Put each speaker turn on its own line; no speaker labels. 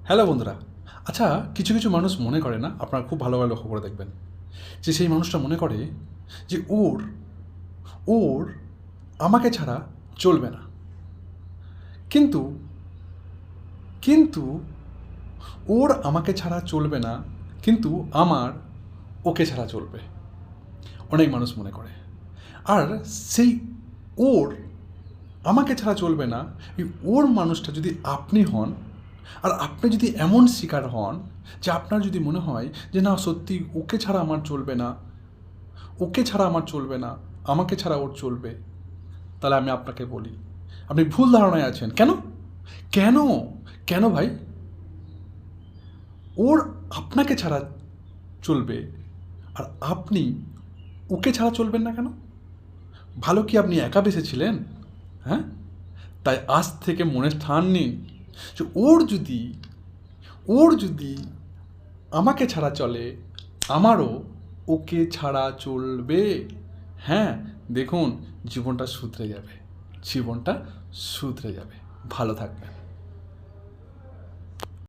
Hello বন্ধুরা। আচ্ছা, কিছু কিছু মানুষ মনে করে না, আপনারা খুব ভালোভাবে লক্ষ্য করে দেখবেন যে সেই মানুষটা মনে করে যে ওর ওর আমাকে ছাড়া চলবে না। কিন্তু কিন্তু ওর আমাকে ছাড়া চলবে না, কিন্তু আমার ওকে ছাড়া চলবে। অনেক মানুষ মনে করে। আর সেই ওর আমাকে ছাড়া চলবে না, এই ওর মানুষটা যদি আপনি হন, আর আপনি যদি এমন শিকার হন যে আপনার যদি মনে হয় যে না, সত্যি ওকে ছাড়া আমার চলবে না, ওকে ছাড়া আমার চলবে না, আমাকে ছাড়া ওর চলবে, তাহলে আমি আপনাকে বলি আপনি ভুল ধারণায় আছেন। কেন কেন কেন ভাই? ওর আপনাকে ছাড়া চলবে, আর আপনি ওকে ছাড়া চলবেন না কেন? ভালো কি আপনি একা বেসেছিলেন? হ্যাঁ, তাই আজ থেকে মনে ঠান নিন যে ওর যদি আমাকে ছাড়া চলে, আমারও ওকে ছাড়া চলবে। হ্যাঁ, দেখুন, জীবনটা শুধরে যাবে, জীবনটা শুধরে যাবে। ভালো থাকবেন।